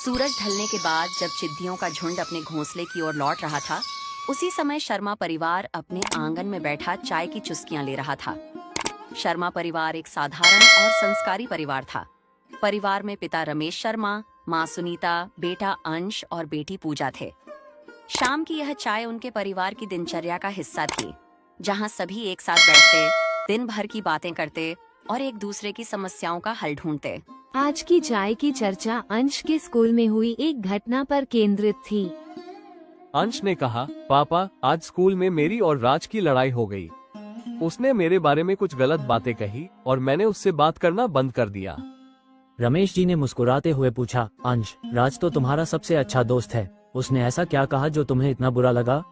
सूरज ढलने के बाद जब चिद्दियों का झुंड अपने घोंसले की ओर लौट रहा था, उसी समय शर्मा परिवार अपने आंगन में बैठा चाय की चुस्कियां ले रहा था। शर्मा परिवार एक साधारण और संस्कारी परिवार था। परिवार में पिता रमेश शर्मा, माँ सुनीता, बेटा अंश और बेटी पूजा थे। शाम की यह चाय उनके परिवार की दिनचर्या का हिस्सा थी, जहाँ सभी एक साथ बैठते, दिन भर की बातें करते और एक दूसरे की समस्याओं का हल ढूंढते। आज की चाय की चर्चा अंश के स्कूल में हुई एक घटना पर केंद्रित थी। अंश ने कहा, पापा, आज स्कूल में मेरी और राज की लड़ाई हो गई। उसने मेरे बारे में कुछ गलत बातें कही और मैंने उससे बात करना बंद कर दिया। रमेश जी ने मुस्कुराते हुए पूछा, अंश, राज तो तुम्हारा सबसे अच्छा दोस्त है, उसने ऐसा क्या कहा जो तुम्हें इतना बुरा लगा?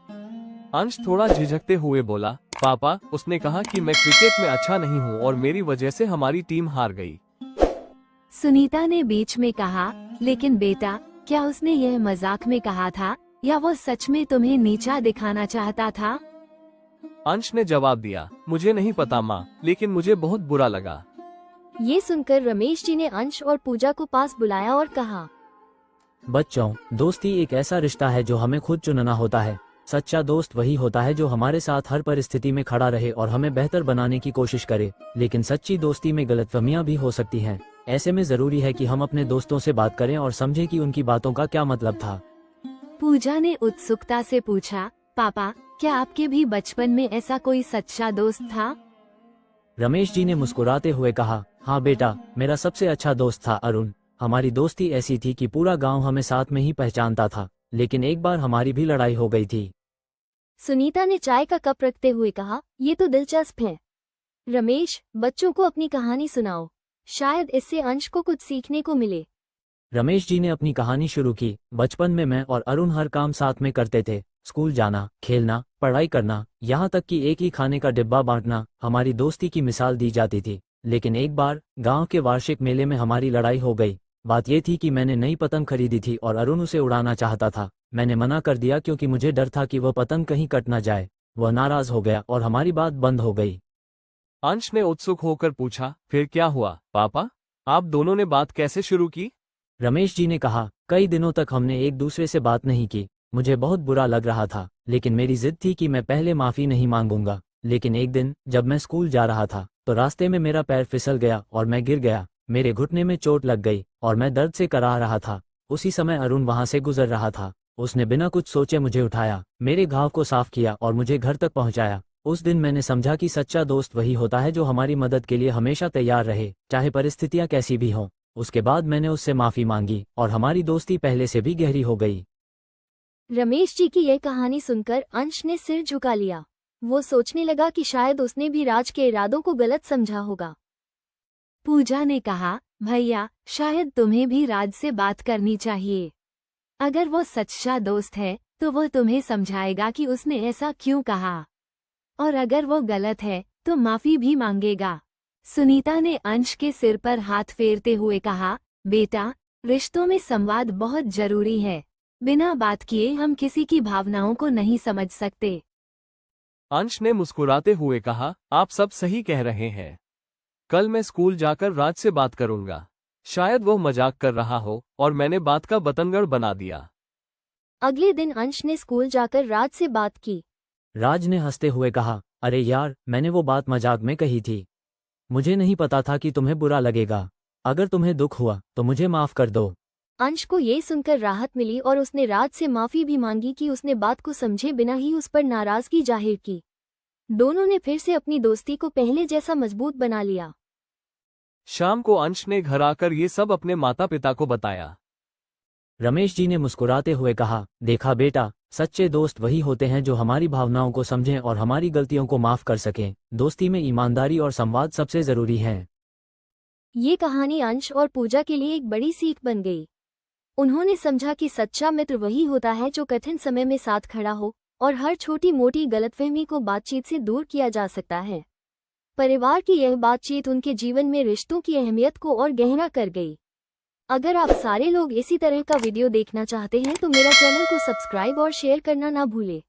अंश थोड़ा झिझकते हुए बोला, पापा, उसने कहा कि मैं क्रिकेट में अच्छा नहीं हूँ और मेरी वजह से हमारी टीम हार गई। सुनीता ने बीच में कहा, लेकिन बेटा, क्या उसने यह मजाक में कहा था या वो सच में तुम्हें नीचा दिखाना चाहता था? अंश ने जवाब दिया, मुझे नहीं पता माँ, लेकिन मुझे बहुत बुरा लगा। ये सुनकर रमेश जी ने अंश और पूजा को पास बुलाया और कहा, बच्चों, दोस्ती एक ऐसा रिश्ता है जो हमें खुद चुनना होता है। सच्चा दोस्त वही होता है जो हमारे साथ हर परिस्थिति में खड़ा रहे और हमें बेहतर बनाने की कोशिश करे। लेकिन सच्ची दोस्ती में गलतफहमियां भी हो सकती हैं। ऐसे में जरूरी है कि हम अपने दोस्तों से बात करें और समझें कि उनकी बातों का क्या मतलब था। पूजा ने उत्सुकता से पूछा, पापा, क्या आपके भी बचपन में ऐसा कोई सच्चा दोस्त था? रमेश जी ने मुस्कुराते हुए कहा, हाँ बेटा, मेरा सबसे अच्छा दोस्त था अरुण। हमारी दोस्ती ऐसी थी कि पूरा गांव हमें साथ में ही पहचानता था, लेकिन एक बार हमारी भी लड़ाई हो गई थी। सुनीता ने चाय का कप रखते हुए कहा, ये तो दिलचस्प है। रमेश, बच्चों को अपनी कहानी सुनाओ, शायद इससे अंश को कुछ सीखने को मिले। रमेश जी ने अपनी कहानी शुरू की। बचपन में मैं और अरुण हर काम साथ में करते थे। स्कूल जाना, खेलना, पढ़ाई करना, यहाँ तक कि एक ही खाने का डिब्बा बांटना हमारी दोस्ती की मिसाल दी जाती थी। लेकिन एक बार गांव के वार्षिक मेले में हमारी लड़ाई हो गई। बात ये थी कि मैंने नई पतंग खरीदी थी और अरुण उसे उड़ाना चाहता था। मैंने मना कर दिया क्योंकि मुझे डर था कि वह पतंग कहीं कट न जाए। वह नाराज हो गया और हमारी बात बंद हो गई। अंश ने उत्सुक होकर पूछा, फिर क्या हुआ पापा? आप दोनों ने बात कैसे शुरू की? रमेश जी ने कहा, कई दिनों तक हमने एक दूसरे से बात नहीं की। मुझे बहुत बुरा लग रहा था, लेकिन मेरी जिद थी कि मैं पहले माफी नहीं मांगूंगा। लेकिन एक दिन जब मैं स्कूल जा रहा था तो रास्ते में मेरा पैर फिसल गया और मैं गिर गया। मेरे घुटने में चोट लग गई और मैं दर्द से कराह रहा था। उसी समय अरुण वहां से गुजर रहा था। उसने बिना कुछ सोचे मुझे उठाया, मेरे घाव को साफ किया और मुझे घर तक पहुंचाया। उस दिन मैंने समझा कि सच्चा दोस्त वही होता है जो हमारी मदद के लिए हमेशा तैयार रहे, चाहे परिस्थितियां कैसी भी हों। उसके बाद मैंने उससे माफी मांगी और हमारी दोस्ती पहले से भी गहरी हो गई। रमेश जी की यह कहानी सुनकर अंश ने सिर झुका लिया। वो सोचने लगा कि शायद उसने भी राज के इरादों को गलत समझा होगा। पूजा ने कहा, भैया, शायद तुम्हें भी राज से बात करनी चाहिए। अगर वो सच्चा दोस्त है तो वो तुम्हें समझाएगा कि उसने ऐसा क्यों कहा, और अगर वो गलत है तो माफी भी मांगेगा। सुनीता ने अंश के सिर पर हाथ फेरते हुए कहा, बेटा, रिश्तों में संवाद बहुत जरूरी है। बिना बात किए हम किसी की भावनाओं को नहीं समझ सकते। अंश ने मुस्कुराते हुए कहा, आप सब सही कह रहे हैं। कल मैं स्कूल जाकर राज से बात करूंगा। शायद वो मजाक कर रहा हो और मैंने बात का बतंगड़ बना दिया। अगले दिन अंश ने स्कूल जाकर राज से बात की। राज ने हंसते हुए कहा, अरे यार, मैंने वो बात मजाक में कही थी। मुझे नहीं पता था कि तुम्हें बुरा लगेगा। अगर तुम्हें दुख हुआ तो मुझे माफ कर दो। अंश को ये सुनकर राहत मिली और उसने राज से माफी भी मांगी कि उसने बात को समझे बिना ही उस पर नाराजगी जाहिर की। दोनों ने फिर से अपनी दोस्ती को पहले जैसा मजबूत बना लिया। शाम को अंश ने घर आकर ये सब अपने माता पिता को बताया। रमेश जी ने मुस्कुराते हुए कहा, देखा बेटा, सच्चे दोस्त वही होते हैं जो हमारी भावनाओं को समझें और हमारी गलतियों को माफ कर सकें। दोस्ती में ईमानदारी और संवाद सबसे जरूरी है। ये कहानी अंश और पूजा के लिए एक बड़ी सीख बन गई। उन्होंने समझा कि सच्चा मित्र वही होता है जो कठिन समय में साथ खड़ा हो और हर छोटी मोटी गलतफहमी को बातचीत से दूर किया जा सकता है। परिवार की यह बातचीत उनके जीवन में रिश्तों की अहमियत को और गहरा कर गई। अगर आप सारे लोग इसी तरह का वीडियो देखना चाहते हैं तो मेरा चैनल को सब्सक्राइब और शेयर करना ना भूलें।